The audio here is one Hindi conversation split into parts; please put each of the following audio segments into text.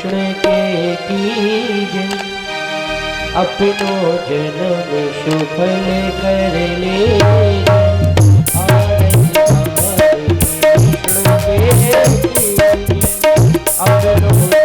कृष्ण के कीजे। अपनो जन्म सुफल कर ले। अपनो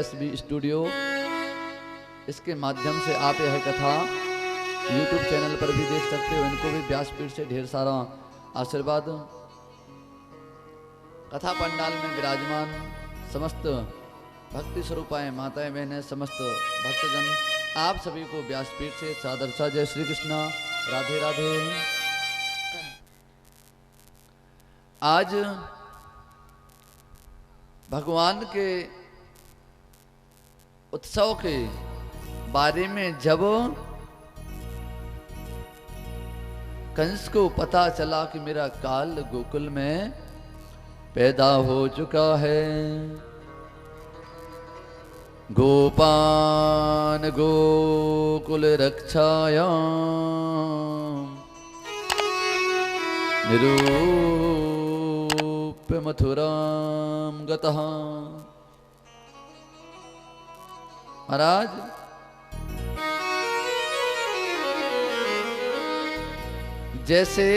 SB स्टूडियो, इसके माध्यम से आप यह कथा YouTube चैनल पर भी देख सकते हो। इनको भी व्यासपीठ से ढेर सारा आशीर्वाद। कथा पंडाल में विराजमान समस्त भक्ति स्वरूपाएं माताएं बहनें, समस्त भक्तजन, आप सभी को व्यासपीठ से सादर सा जय श्री कृष्णा, राधे राधे। आज भगवान के उत्सव के बारे में जब कंस को पता चला कि मेरा काल गोकुल में पैदा हो चुका है, गोपान गोकुल रक्षायां निरूप्य मथुरां गतः। महाराज जैसे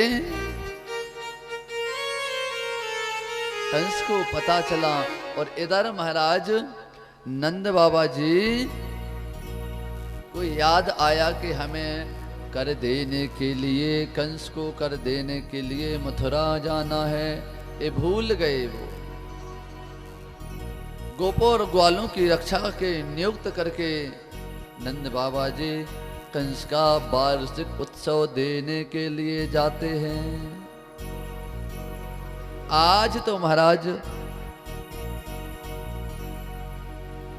कंस को पता चला और इधर महाराज नंद बाबा जी को याद आया कि हमें कर देने के लिए, कंस को कर देने के लिए मथुरा जाना है, ये भूल गए। वो गोपों और ग्वालों की रक्षा के नियुक्त करके नंद बाबा जी कंस का वार्षिक उत्सव देने के लिए जाते हैं। आज तो महाराज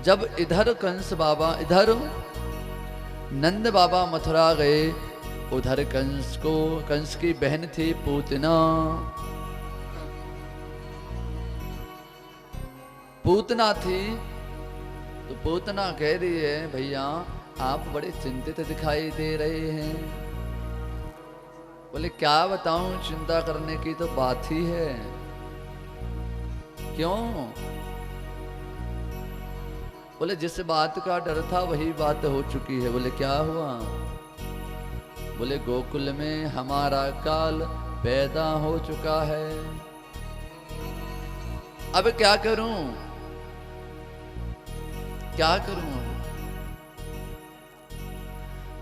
जब इधर कंस बाबा, इधर नंद बाबा मथुरा गए, उधर कंस की बहन थी पूतना। पूतना थी तो पूतना कह रही है, भैया आप बड़े चिंतित दिखाई दे रहे हैं। बोले क्या बताऊं, चिंता करने की तो बात ही है। क्यों? बोले जिस बात का डर था वही बात हो चुकी है। बोले क्या हुआ? बोले गोकुल में हमारा काल पैदा हो चुका है, अब क्या करूं, क्या करूं?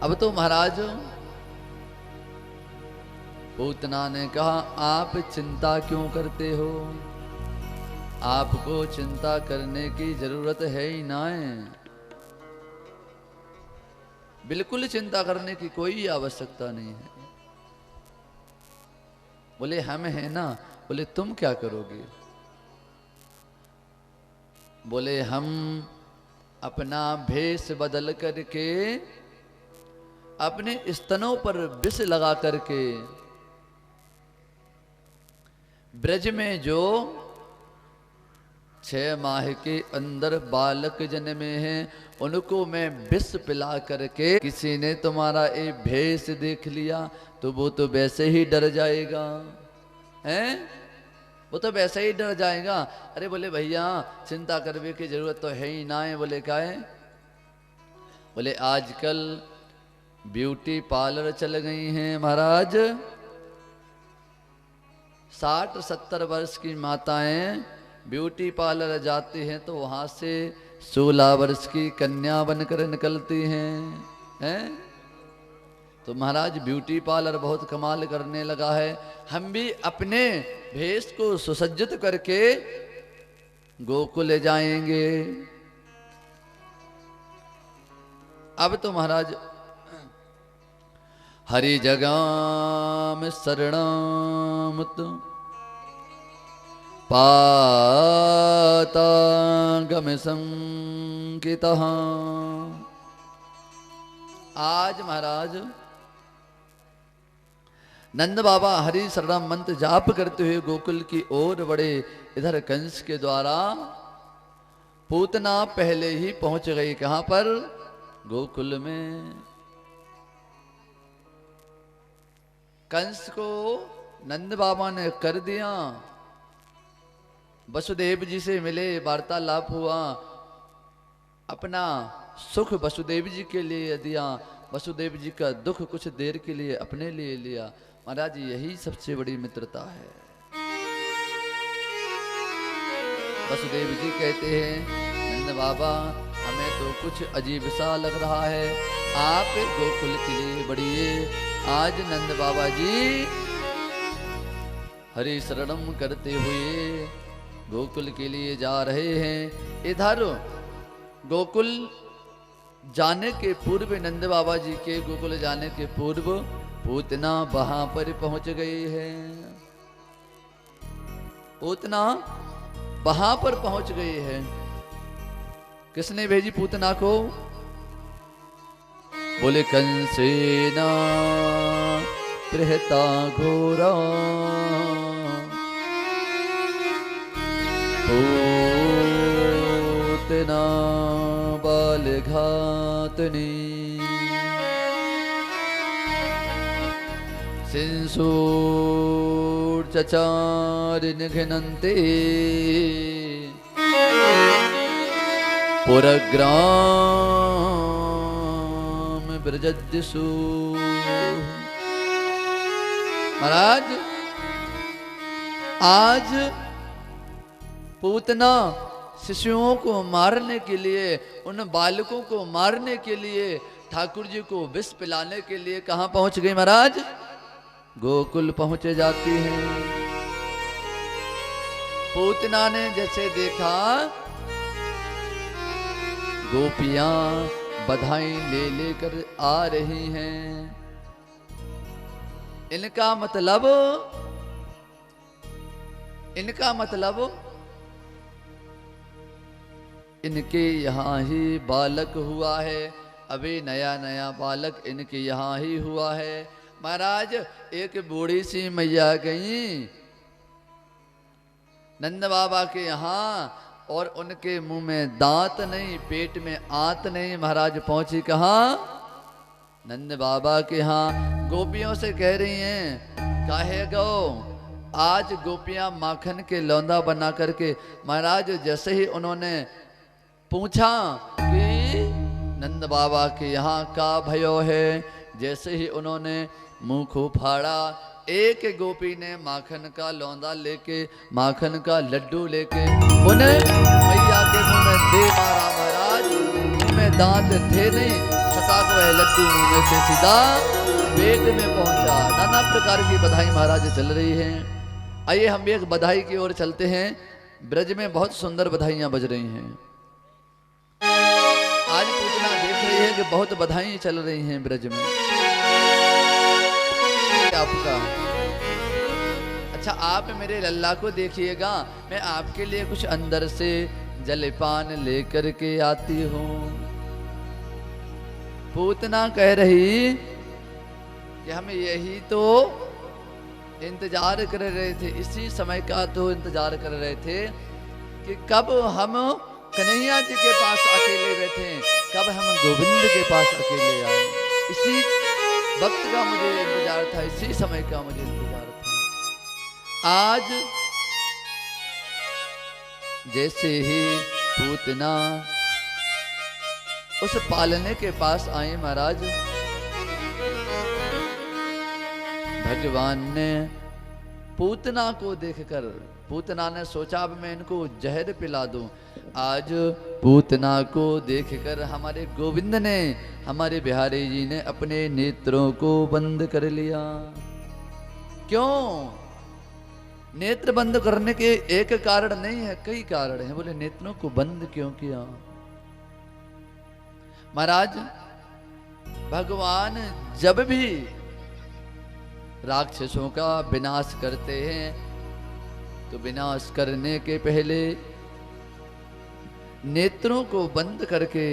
अब तो महाराज पूतना ने कहा, आप चिंता क्यों करते हो? आपको चिंता करने की जरूरत है ही ना है, बिल्कुल चिंता करने की कोई आवश्यकता नहीं है। बोले हम हैं ना। बोले तुम क्या करोगे? बोले हम अपना भेष बदल करके, अपने स्तनों पर विष लगा करके, ब्रज में जो 6 माह के अंदर बालक जन्मे हैं उनको मैं विष पिला करके, किसी ने तुम्हारा ये भेष देख लिया तो वो तो वैसे ही डर जाएगा, हैं? वो तो वैसे ही डर जाएगा। अरे बोले भैया चिंता करने की जरूरत तो है ही ना है। बोले क्या है? बोले आजकल ब्यूटी पार्लर चल गई हैं महाराज। 60-70 वर्ष की माताएं ब्यूटी पार्लर जाती हैं तो वहां से 16 वर्ष की कन्या बनकर निकलती हैं। तो महाराज ब्यूटी पार्लर बहुत कमाल करने लगा है। हम भी अपने भेष को सुसज्जित करके गोकुल जाएंगे। अब तो महाराज हरि जगाम शरणामत पातागम संकितः। आज महाराज नंद बाबा हरि शरणम मंत्र जाप करते हुए गोकुल की ओर बढ़े। इधर कंस के द्वारा पूतना पहले ही पहुंच गई। कहां पर? गोकुल में। कंस को नंद बाबा ने कर दिया। वसुदेव जी से मिले, वार्तालाप हुआ, अपना सुख वसुदेव जी के लिए दिया, वसुदेव जी का दुख कुछ देर के लिए अपने लिए लिया। महाराज यही सबसे बड़ी मित्रता है। वसुदेव जी कहते हैं नंद बाबा हमें तो कुछ अजीब सा लग रहा है, आप गोकुल के लिए बढ़िए। आज नंद बाबा जी हरि शरणम करते हुए गोकुल के लिए जा रहे हैं। इधर गोकुल जाने के पूर्व, नंद बाबा जी के गोकुल जाने के पूर्व पूतना वहां पर पहुंच गई है। पूतना वहां पर पहुंच गई है। किसने भेजी पूतना को? बोले कंसेना प्रहता घोरा पूतना बाल घातनी सिंसूर चचार निघ्नन्ते पुरग्राम ब्रजद्दिशु। महाराज आज पूतना शिशुओं को मारने के लिए, उन बालकों को मारने के लिए, ठाकुर जी को विष पिलाने के लिए कहां पहुंच गई महाराज? गोकुल पहुंचे जाती हैं। पूतना ने जैसे देखा गोपियां बधाई ले लेकर आ रही हैं, इनका मतलब इनके यहाँ ही बालक हुआ है। अभी नया नया बालक इनके यहाँ ही हुआ है। महाराज एक बूढ़ी सी मैया गई नंद बाबा के यहाँ, और उनके मुंह में दांत नहीं, पेट में आंत नहीं। महाराज पहुंची कहाँ? नंद बाबा के यहाँ। गोपियों से कह रही हैं, काहे गो आज गोपियां माखन के लौंदा बना करके। महाराज जैसे ही उन्होंने पूछा कि नंद बाबा के यहाँ का भयो है, जैसे ही उन्होंने मुंह को फाड़ा, एक गोपी ने माखन का लौंदा लेके, माखन का लड्डू लेके उन्हें मैया के मुंह में दे मारा। महाराज मुंह में दांत थे नहीं, सका को वह लड्डू मुंह में से सीधा पेट में पहुंचा। नाना प्रकार की बधाई महाराज चल रही है। आइए हम एक बधाई की ओर चलते हैं। ब्रज में बहुत सुंदर बधाइयां बज रही हैं। आज पूतना देख रही है कि बहुत बधाई चल रही हैं ब्रज में। आपका अच्छा, आप मेरे लल्ला को देखिएगा, मैं आपके लिए कुछ अंदर से जलपान लेकर के आती हूँ। पूतना कह रही कि हम यही तो इंतजार कर रहे थे, इसी समय का तो इंतजार कर रहे थे कि कब हम कन्हैया जी के पास अकेले बैठे, कब हम गोविंद के पास अकेले आए। इसी वक्त का मुझे इंतजार था, इसी समय का मुझे इंतजार था। आज जैसे ही पूतना उस पालने के पास आए महाराज, भगवान ने पूतना को देखकर, पूतना ने सोचा अब मैं इनको जहर पिला दूं। आज पूतना को देखकर हमारे गोविंद ने, हमारे बिहारी जी ने अपने नेत्रों को बंद कर लिया। क्यों? नेत्र बंद करने के एक कारण नहीं है, कई कारण हैं। बोले नेत्रों को बंद क्यों किया? महाराज भगवान जब भी राक्षसों का विनाश करते हैं तो विनाश करने के पहले नेत्रों को बंद करके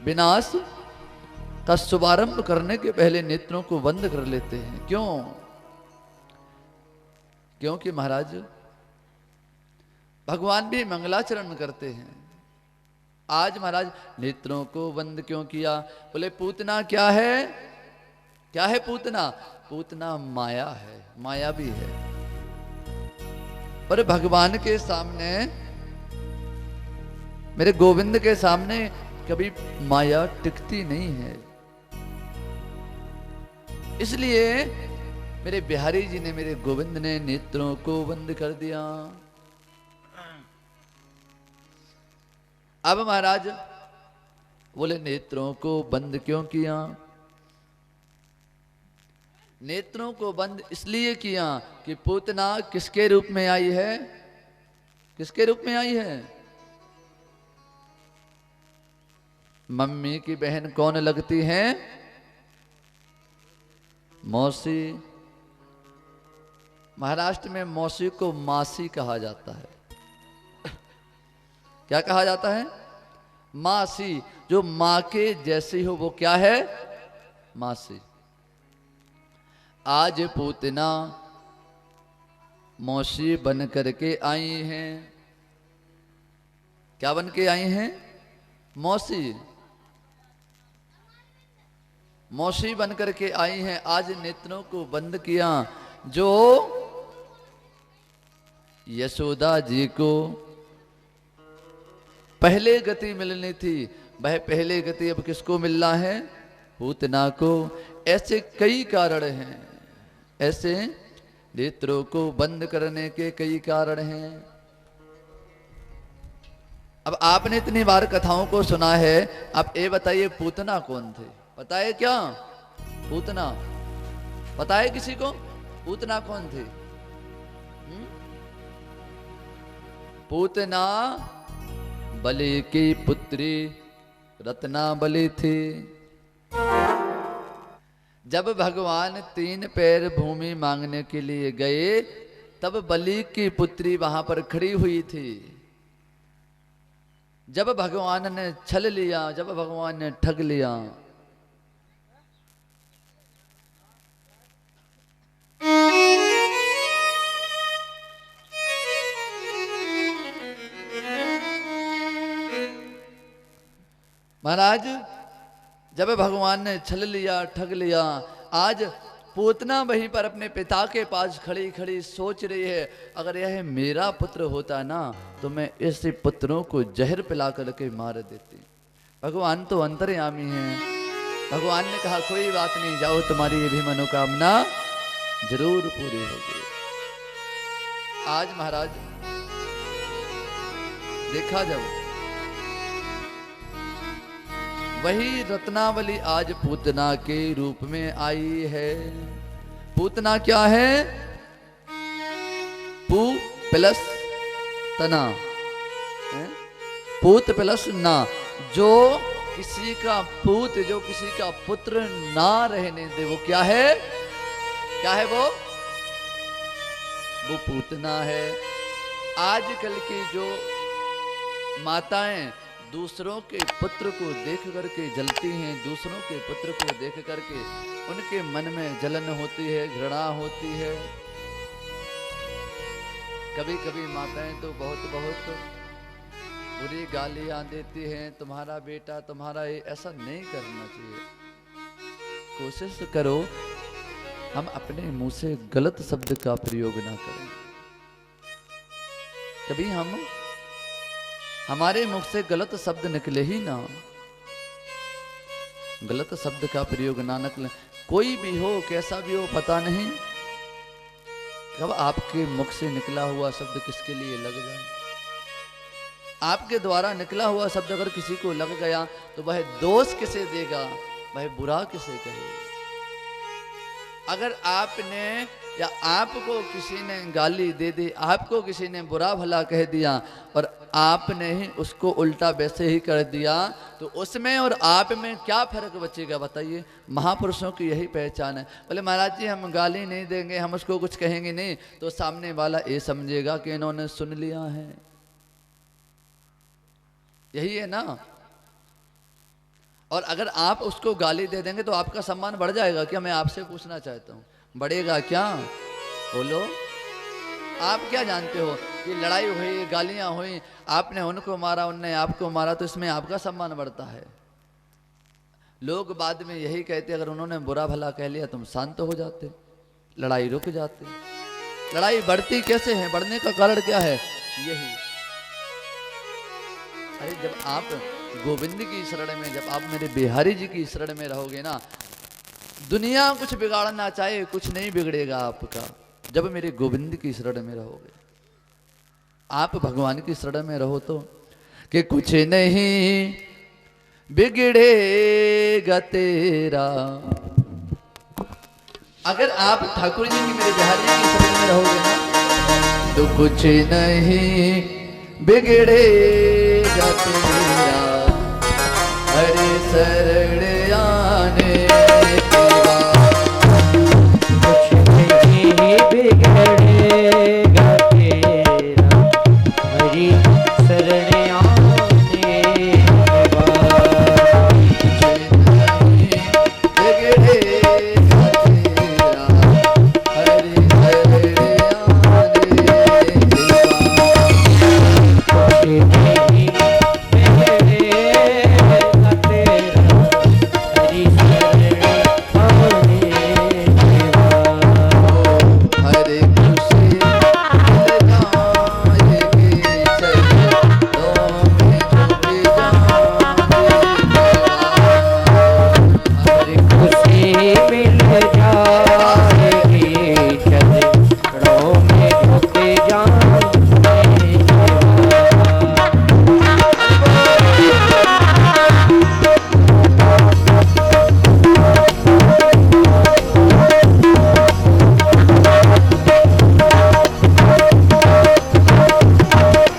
विनाश का शुभारंभ करने के पहले नेत्रों को बंद कर लेते हैं। क्यों? क्योंकि महाराज भगवान भी मंगलाचरण करते हैं। आज महाराज नेत्रों को बंद क्यों किया? बोले पूतना क्या है? क्या है पूतना? पूतना माया है, माया भी है। पर भगवान के सामने, मेरे गोविंद के सामने कभी माया टिकती नहीं है। इसलिए मेरे बिहारी जी ने, मेरे गोविंद ने नेत्रों को बंद कर दिया। अब महाराज बोले नेत्रों को बंद क्यों किया? नेत्रों को बंद इसलिए किया कि पूतना किसके रूप में आई है? किसके रूप में आई है? मम्मी की बहन कौन लगती है? मौसी। महाराष्ट्र में मौसी को मासी कहा जाता है। क्या कहा जाता है? मासी। जो मां के जैसी हो वो क्या है? मासी। आज पूतना मौसी बन करके आई हैं। क्या बन के आई हैं? मौसी। मौसी बन करके आई हैं। आज नेत्रों को बंद किया। जो यशोदा जी को पहले गति मिलनी थी, वह पहले गति अब किसको मिल रहा है? पूतना को। ऐसे कई कारण हैं, ऐसे नेत्रों को बंद करने के कई कारण हैं। अब आपने इतनी बार कथाओं को सुना है, अब ये बताइए पूतना कौन थे? पता है क्या? पूतना पता है किसी को? पूतना कौन थे? पूतना बलि की पुत्री रत्नाबली थी। जब भगवान 3 पैर भूमि मांगने के लिए गए, तब बलि की पुत्री वहां पर खड़ी हुई थी। जब भगवान ने छल लिया, जब भगवान ने ठग लिया, महाराज जब भगवान ने छल लिया, ठग लिया, आज पूतना वहीं पर अपने पिता के पास खड़ी खड़ी सोच रही है, अगर यह मेरा पुत्र होता ना तो मैं ऐसे पुत्रों को जहर पिला करके मार देती। भगवान तो अंतर्यामी हैं। भगवान ने कहा कोई बात नहीं, जाओ तुम्हारी ये भी मनोकामना जरूर पूरी होगी। आज महाराज देखा जब वही रत्नावली आज पूतना के रूप में आई है। पूतना क्या है? पू प्लस तना, पूत प्लस ना। जो किसी का पूत, जो किसी का पुत्र ना रहने दे, वो क्या है? क्या है वो? वो पूतना है। आजकल की जो माताएं दूसरों के पुत्र को देख करके जलती हैं, दूसरों के पुत्र को देख करके उनके मन में जलन होती है, घृणा होती है। कभी कभी माताएं तो बहुत बहुत बुरी गालियां देती हैं, तुम्हारा बेटा, तुम्हारा ये, ऐसा नहीं करना चाहिए। कोशिश करो हम अपने मुंह से गलत शब्द का प्रयोग ना करें। कभी हमारे मुख से गलत शब्द निकले ही ना, गलत शब्द का प्रयोग ना निकले। कोई भी हो, कैसा भी हो, पता नहीं कब आपके मुख से निकला हुआ शब्द किसके लिए लग जाए। आपके द्वारा निकला हुआ शब्द अगर किसी को लग गया तो वह दोष किसे देगा, वह बुरा किसे कहेगा। अगर आपने या आपको किसी ने गाली दे दी, आपको किसी ने बुरा भला कह दिया और आपने ही उसको उल्टा वैसे ही कर दिया, तो उसमें और आप में क्या फर्क बचेगा बताइए। महापुरुषों की यही पहचान है। बोले महाराज जी हम गाली नहीं देंगे, हम उसको कुछ कहेंगे नहीं, तो सामने वाला ये समझेगा कि इन्होंने सुन लिया है। यही है ना। और अगर आप उसको गाली दे देंगे तो आपका सम्मान बढ़ जाएगा क्या? मैं आपसे पूछना चाहता हूँ, बढ़ेगा क्या? बोलो। आप क्या जानते हो कि लड़ाई हुई, गालियां हुई, आपने उनको मारा, उनने आपको मारा, तो इसमें आपका सम्मान बढ़ता है। लोग बाद में यही कहते, अगर उन्होंने बुरा भला कह लिया तुम शांत हो जाते, लड़ाई रुक जाती। लड़ाई बढ़ती कैसे है? बढ़ने का कारण क्या है? यही, अरे जब आप गोविंद की शरण में, जब आप मेरे बिहारी जी की शरण में रहोगे ना, दुनिया कुछ बिगाड़ना चाहे कुछ नहीं बिगड़ेगा आपका। जब मेरे गोविंद की शरण में रहोगे, आप भगवान की शरण में रहो तो कि कुछ नहीं बिगड़ेगा तेरा। अगर आप ठाकुर जी की मेरे बिहारी जी की शरण में रहोगे ना तो कुछ नहीं बिगड़ेगा तेरा। हरे शरण आने के बाद कुछ नहीं बिगड़ेगा तेरा। हरि शरण आने के बाद कुछ नहीं बिगड़ेगा तेरा। हरे शरण आने के बाद कुछ नहीं बिगड़ेगा तेरा। हरि शरण आने के बाद हरे खुशी मिल जाएगी चरणों में झुक जाने के बाद। हरि खुशी मिल जाएगी चरणों में झुक जाने के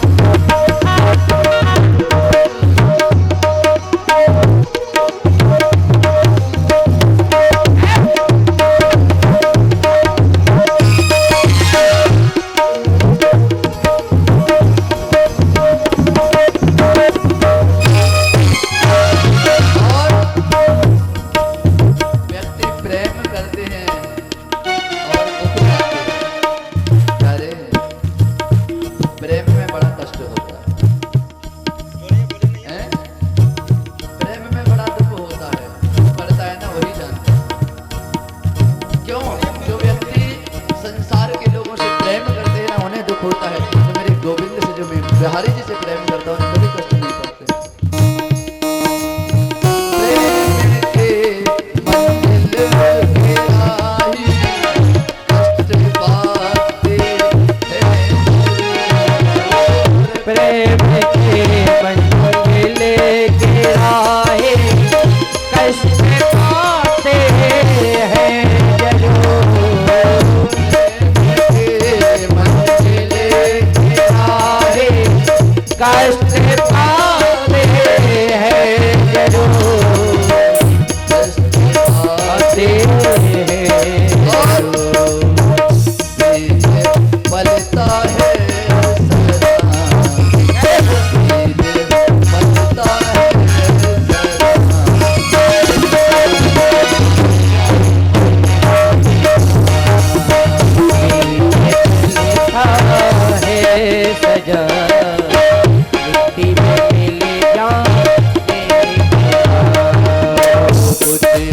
बाद। और व्यक्ति प्रेम करते हैं और दुख पाते हैं। अरे प्रेम में बड़ा कष्ट होता है, हैं? प्रेम में बड़ा दुख होता है, पड़ता है ना वही जानता है। क्यों? जो व्यक्ति संसार के लोगों से प्रेम करते हैं ना उन्हें दुख होता है। जो मेरे गोविंद से, जो मैं बिहारी जी से प्रेम करता हूँ उन्हें कभी कष्ट नहीं पाते। प्रेम के मंजिल के राही कष्ट पाते हैं। प्रेम के मंजिल के राहे कष्ट पाते हैं जरूर। के मंजिल के राहे कष्ट पाते हैं जरूर। कष्ट पाते हैं जरूर। बीज पलता है सदा, बीज पलता है सदा। लिखा है सजा मिट्टी में मिल जाने के बाद। कुछ नहीं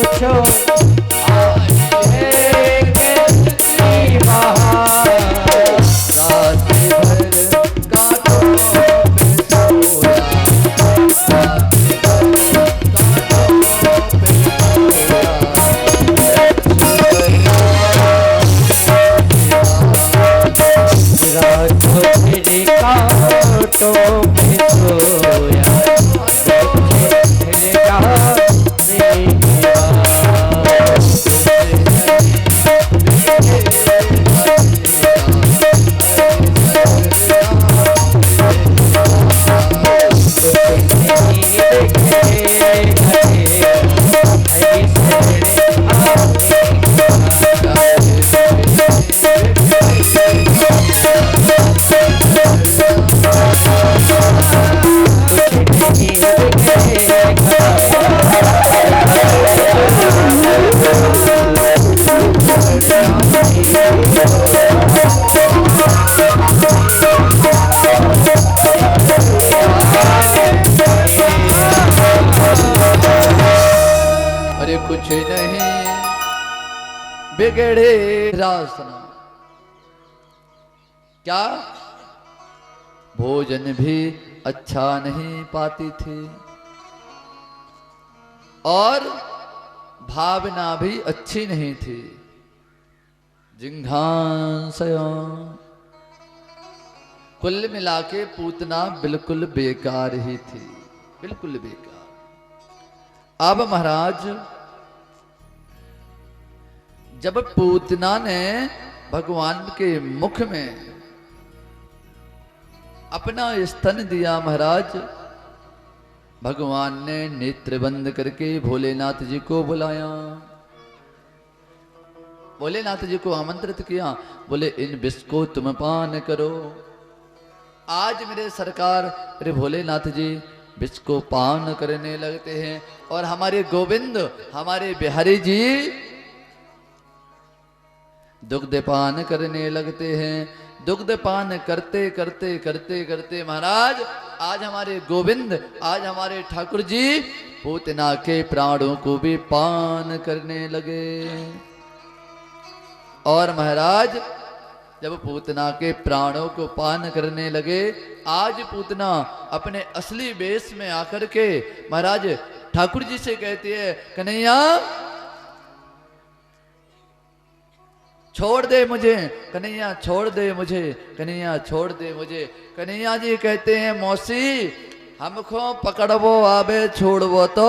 बिगड़ेगा और कुछ नहीं बिगड़े रासना। क्या भोजन भी अच्छा नहीं पाती थी और भावना भी अच्छी नहीं थी। जिंघांसया, कुल मिला के पूतना बिल्कुल बेकार ही थी, बिल्कुल बेकार। अब महाराज जब पूतना ने भगवान के मुख में अपना स्तन दिया, महाराज भगवान ने नेत्र बंद करके भोलेनाथ जी को बुलाया, भोलेनाथ जी को आमंत्रित किया। बोले इन विष को तुम पान करो। आज मेरे सरकार मेरे भोलेनाथ जी विष को पान करने लगते हैं और हमारे गोविंद हमारे बिहारी जी दुग्ध पान करने लगते हैं। दुग्ध पान करते करते करते करते महाराज आज हमारे गोविंद आज हमारे ठाकुर जी पूतना के प्राणों को भी पान करने लगे। और महाराज जब पूतना के प्राणों को पान करने लगे, आज पूतना अपने असली वेश में आकर के महाराज ठाकुर जी से कहती है, कन्हैया छोड़ दे मुझे, कन्हैया छोड़ दे मुझे, कन्हैया छोड़ दे मुझे। कन्हैया जी कहते हैं, मौसी हमको पकड़बो आवे छोड़बो तो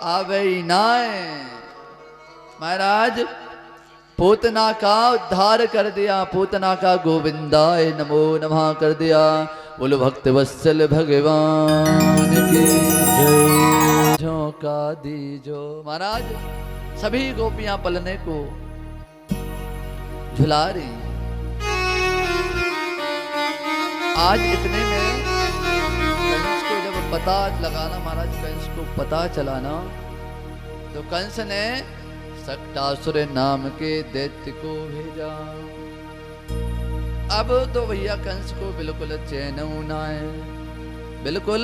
आवे ही नाए। महाराज पूतना का उद्धार कर दिया, पूतना का गोविंदाय नमो नमः कर दिया। बोलो भक्त वत्सल भगवान की जय। झोंका दीजो। महाराज सभी गोपियां पलने को झुला रही। आज इतने में कंस को जब पता लगाना, महाराज कंस को पता चलाना, तो कंस ने सक्टासुर नाम के दैत्य को भेजा। अब तो भैया कंस को बिल्कुल चैन न आए, बिल्कुल।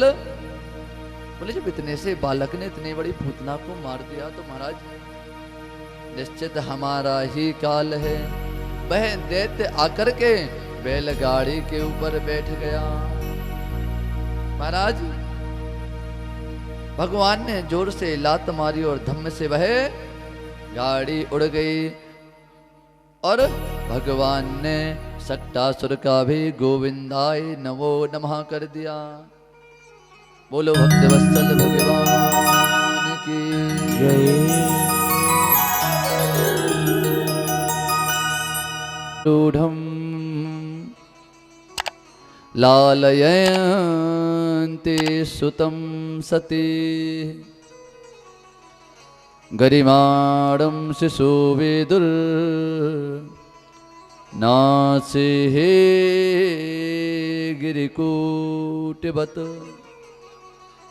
बोले जब इतने से बालक ने इतनी बड़ी पूतना को मार दिया तो महाराज निश्चित हमारा ही काल है। वह दैत्य आकर के बैलगाड़ी के ऊपर बैठ गया। महाराज भगवान ने जोर से लात मारी और धम्म से वह गाड़ी उड़ गई और भगवान ने सक्टासुर का भी गोविंदाय नमो नमः कर दिया। बोलो भक्तवत्सल भगवान की जय। रूढ़ं लालयन्ति सुतं सती गरिमाणं शिशुविदुर् नासे गिरिकूटवत्।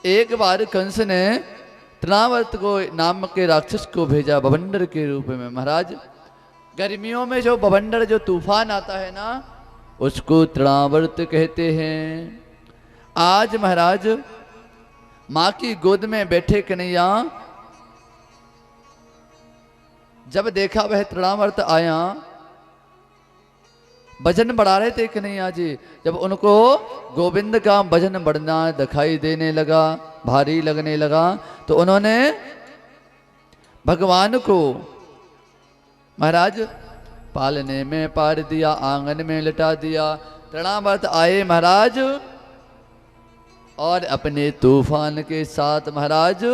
एक बार कंस ने तृणावर्त को नाम के राक्षस को भेजा बवंडर के रूप में। महाराज गर्मियों में जो बवंडर जो तूफान आता है ना, उसको तृणावर्त कहते हैं। आज महाराज माँ की गोद में बैठे कन्हैया जब देखा वह तृणावर्त आया, वजन बढ़ा रहे थे कन्हैया जी। जब उनको गोविंद का वजन बढ़ना दिखाई देने लगा, भारी लगने लगा, तो उन्होंने भगवान को महाराज पालने में पार दिया, आंगन में लिटा दिया। तृणावर्त आए महाराज और अपने तूफान के साथ महाराज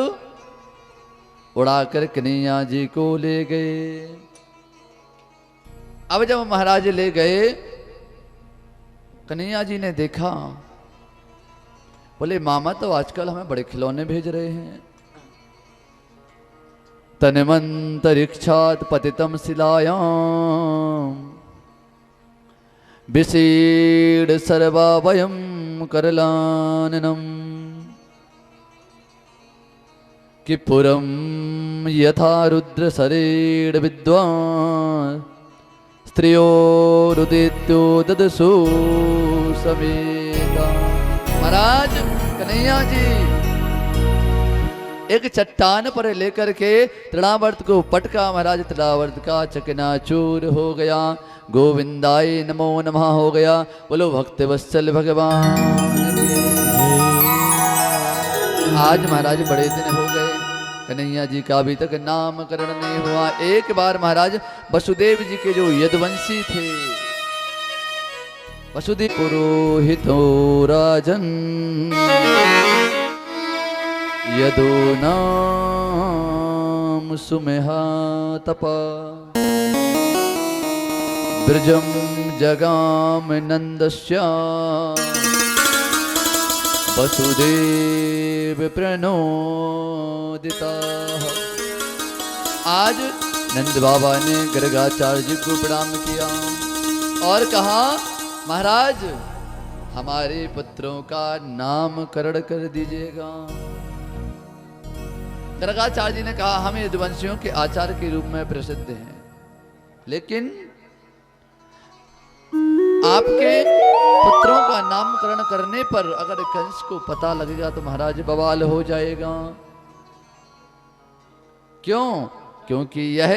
उड़ाकर कन्हैया जी को ले गए। अब जब महाराज ले गए, कन्हैया जी ने देखा, बोले मामा तो आजकल हमें बड़े खिलौने भेज रहे हैं। तन्मंतरिक्षात् पतितं शिलायां विषीड सर्वावयं करलाननम् कि पुरं यथा रुद्र शरीर विद्वान् स्त्रियोरुदित्यो ददसु समेता। महाराज कन्हैया जी एक चट्टान पर लेकर के तृणावर्त को पटका महाराज। तृणावर्त का चकनाचूर हो गया। गोविंदाय नमो नमः हो गया। बोलो भक्त वत्सल भगवान की। आज महाराज बड़े दिन हो गए, कन्हैया जी का अभी तक नामकरण नहीं हुआ। एक बार महाराज वसुदेव जी के जो यदुवंशी थे, वसुदेव पुरोहितो राजन यदो नाम सुमेहा तपा ब्रजम जगाम नंदस्या वसुदेव प्रणोदिता। आज नंद बाबा ने गर्गाचार्य जी को प्रणाम किया और कहा महाराज हमारे पुत्रों का नामकरण कर दीजिएगा। गर्गाचार्य जी ने कहा हम यदुवंशियों के आचार्य के रूप में प्रसिद्ध हैं, लेकिन आपके पुत्रों का नामकरण करने पर अगर कंस को पता लगेगा तो महाराज बवाल हो जाएगा। क्यों? क्योंकि यह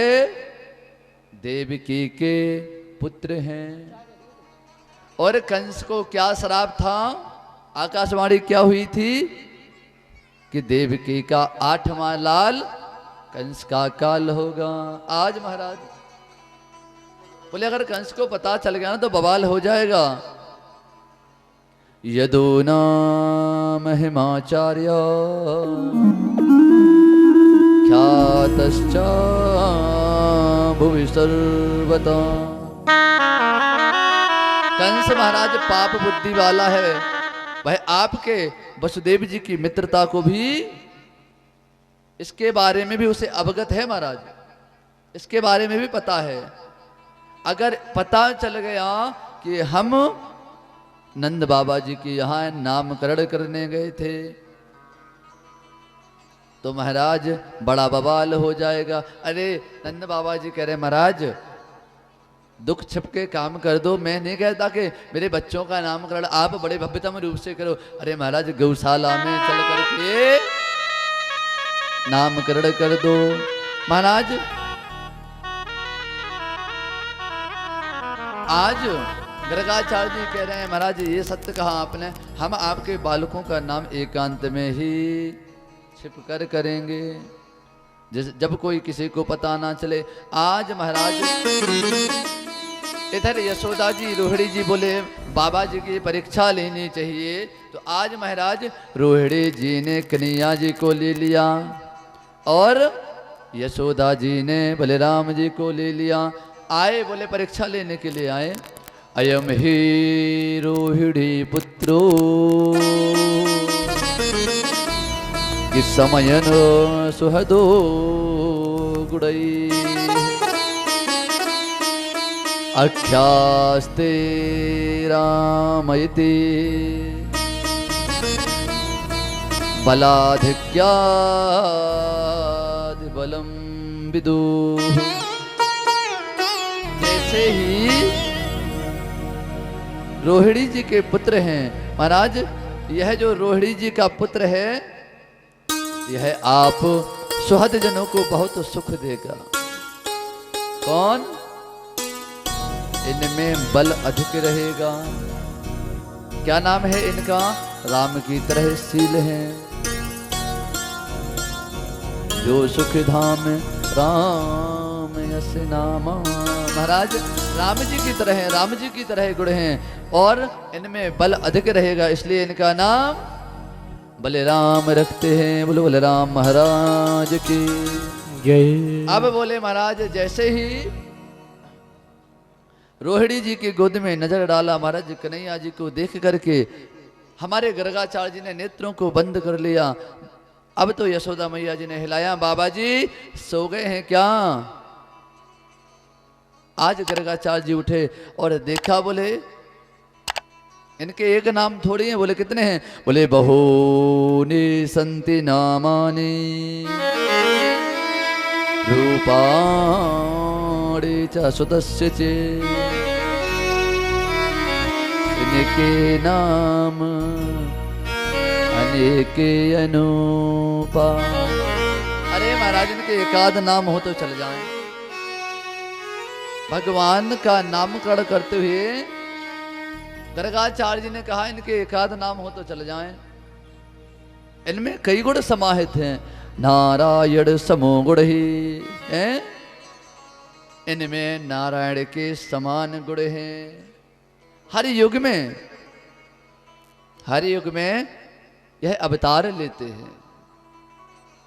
देवकी के पुत्र हैं। और कंस को क्या श्राप था? आकाशवाणी क्या हुई थी कि देवकी का 8वां लाल कंस का काल होगा। आज महाराज बोले अगर कंस को पता चल गया ना तो बवाल हो जाएगा। यदो नाम हिमाचार्य ख्यातश्च भुवि सर्वता। कंस महाराज पाप बुद्धि वाला है, वह आपके वसुदेव जी की मित्रता को भी, इसके बारे में भी उसे अवगत है महाराज, इसके बारे में भी पता है। अगर पता चल गया कि हम नंद बाबा जी के यहाँ नामकरण करने गए थे तो महाराज बड़ा बवाल हो जाएगा। अरे नंद बाबा जी कह रहे महाराज दुख छिप के काम कर दो, मैं नहीं कहता कि मेरे बच्चों का नामकरण आप बड़े भव्यतम रूप से करो। अरे महाराज गौशाला में चल करके नामकरण कर दो। महाराज आज गर्गाचार्य जी कह रहे हैं महाराज ये सत्य कहा आपने, हम आपके बालकों का नाम एकांत में ही छिप कर करेंगे, जब कोई किसी को पता ना चले। आज महाराज इधर यशोदा जी रोहिणी जी बोले बाबा जी की परीक्षा लेनी चाहिए, तो आज महाराज रोहिणी जी ने कन्हैया जी को ले लिया और यशोदा जी ने बलराम जी को ले लिया। आए बोले परीक्षा लेने के लिए आए। अयम ही रोहिणी पुत्रो कि समयन सुहदो गुड़ई अख्यास्ते रामयति बलाधिक्यादि बलम विदु। जैसे ही रोहिणी जी के पुत्र हैं महाराज, यह जो रोहिणी जी का पुत्र है यह आप सुहद जनों को बहुत सुख देगा। कौन? इनमें बल अधिक रहेगा। क्या नाम है इनका? राम की तरह शील है। जो सुख धाम राम यस नामा। महाराज राम जी की तरह है, राम जी की तरह गुण हैं और इनमें बल अधिक रहेगा, इसलिए इनका नाम बलराम रखते हैं। बोलो बलराम महाराज की जय। अब बोले महाराज जैसे ही रोहिणी जी की गोद में नजर डाला महाराज कन्हैया जी को देख करके हमारे गर्गाचार्य जी ने नेत्रों को बंद कर लिया। अब तो यशोदा मैया जी ने हिलाया, बाबा जी सो गए हैं क्या? आज गर्गाचार्य जी उठे और देखा, बोले इनके एक नाम थोड़ी हैं, बोले कितने हैं? बोले बहूनि संति नामानि रूपाणि च सुतस्य च। इनके नाम अनेके अनूपा। अरे महाराज इनके एकाध नाम हो तो चल जाएं। भगवान का नामकरण करते हुए गर्गाचार्य जी ने कहा इनके एकाध नाम हो तो चल जाएं। इनमें कई गुण समाहित हैं, नारायण समो गुण ही है, इनमें नारायण के समान गुण हैं। हर युग में यह अवतार लेते हैं,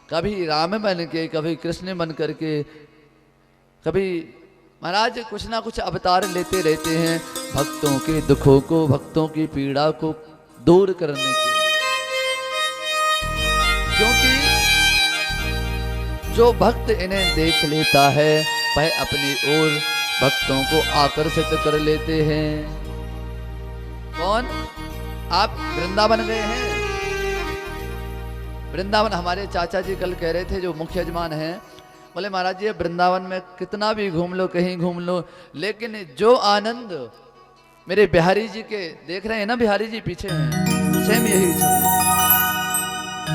कभी राम बन के, कभी कृष्ण बन करके, कभी महाराज कुछ ना कुछ अवतार लेते रहते हैं भक्तों के दुखों को, भक्तों की पीड़ा को दूर करने के। क्योंकि जो भक्त इन्हें देख लेता है वह अपनी ओर भक्तों को आकर्षित कर लेते हैं। कौन? आप वृंदावन गए हैं? वृंदावन हमारे चाचा जी कल कह रहे थे, जो मुख्य यजमान हैं, बोले महाराज जी वृंदावन में कितना भी घूम लो, कहीं घूम लो, लेकिन जो आनंद मेरे बिहारी जी के, देख रहे हैं ना बिहारी जी पीछे हैं, सेम यही छवि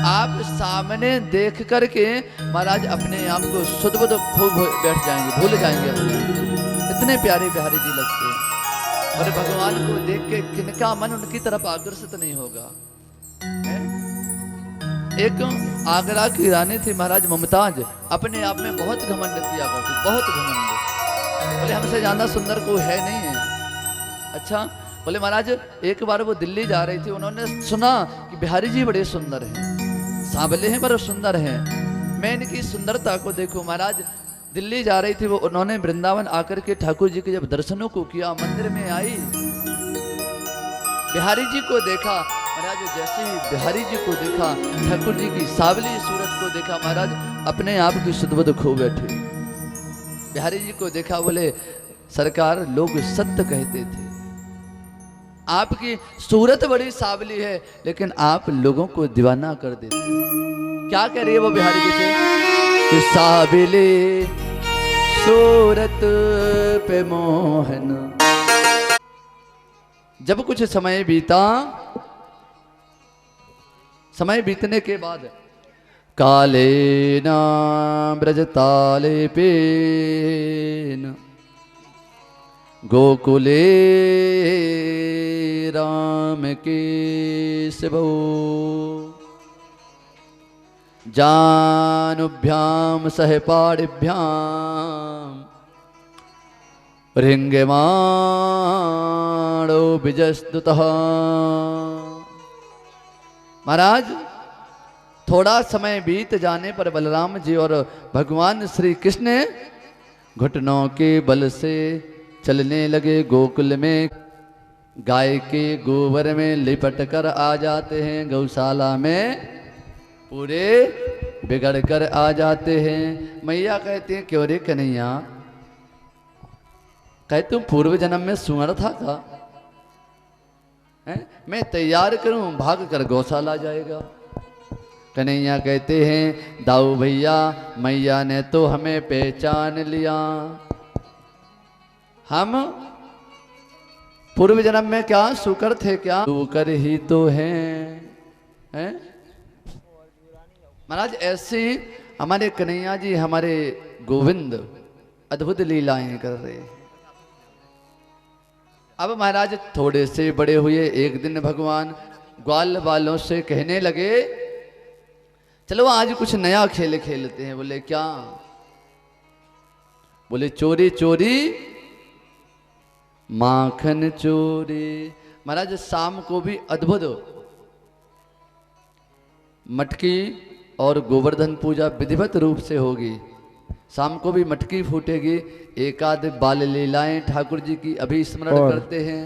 आप सामने देख करके महाराज अपने आप को शुद्ध बुद्ध खूब बैठ जाएंगे, भूल जाएंगे अपने। इतने प्यारे बिहारी जी लगते हैं। और भगवान को देख के किनका मन उनकी तरफ आकर्षित नहीं होगा। एक आगरा की रानी थी महाराज मुमताज, अपने आप में बहुत घमंड किया करती, बहुत घमंड। बोले हमसे ज्यादा सुंदर कोई है नहीं है। अच्छा, बोले महाराज एक बार वो दिल्ली जा रही थी, उन्होंने सुना कि बिहारी जी बड़े सुंदर हैं, सांवले हैं पर सुंदर हैं, मैं इनकी सुंदरता को देखूं। महाराज दिल्ली जा रही थी वो, उन्होंने वृंदावन आकर के ठाकुर जी के जब दर्शनों को किया, मंदिर में आई, बिहारी जी को देखा। महाराज जैसे ही बिहारी जी को देखा, ठाकुर जी की सावली सूरत को देखा, महाराज अपने आप की सुध-बुध खो बैठे। बिहारी जी को देखा, बोले सरकार लोग सत्य कहते थे, आपकी सूरत बड़ी सावली है लेकिन आप लोगों को दीवाना कर देते। क्या कह रही है वो बिहारी जी से? सावली सूरत पे मोहन। जब कुछ समय बीता, समय बीतने के बाद काले नाम ब्रजताले पेन गोकुले राम के शिवो जानुभ्याम सह पाड़िभ्याम रिंगमाणो बिजस्तुतः। महाराज थोड़ा समय बीत जाने पर बलराम जी और भगवान श्री कृष्ण घुटनों के बल से चलने लगे। गोकुल में गाय के गोबर में लिपट कर आ जाते हैं, गौशाला में पूरे बिगड़ कर आ जाते हैं। मैया कहती हैं क्यों रे कन्हैया, कहे तुम पूर्व जन्म में सुअर था का? मैं तैयार करूं, भाग कर गौशाला जाएगा। कन्हैया कहते हैं दाऊ भैया, मैया ने तो हमें पहचान लिया, हम पूर्व जन्म में क्या सुकर थे क्या? सुकर ही तो हैं। महाराज ऐसे हमारे कन्हैया जी, हमारे गोविंद अद्भुत लीलाएं कर रहे हैं। अब महाराज थोड़े से बड़े हुए, एक दिन भगवान ग्वाल वालों से कहने लगे चलो आज कुछ नया खेल खेलते हैं। बोले क्या? बोले चोरी चोरी माखन चोरी। महाराज शाम को भी अद्भुत मटकी और गोवर्धन पूजा विधिवत रूप से होगी। शाम को भी मटकी फूटेगी, एकाध बाल लीलाएं ठाकुर जी की अभी स्मरण करते हैं।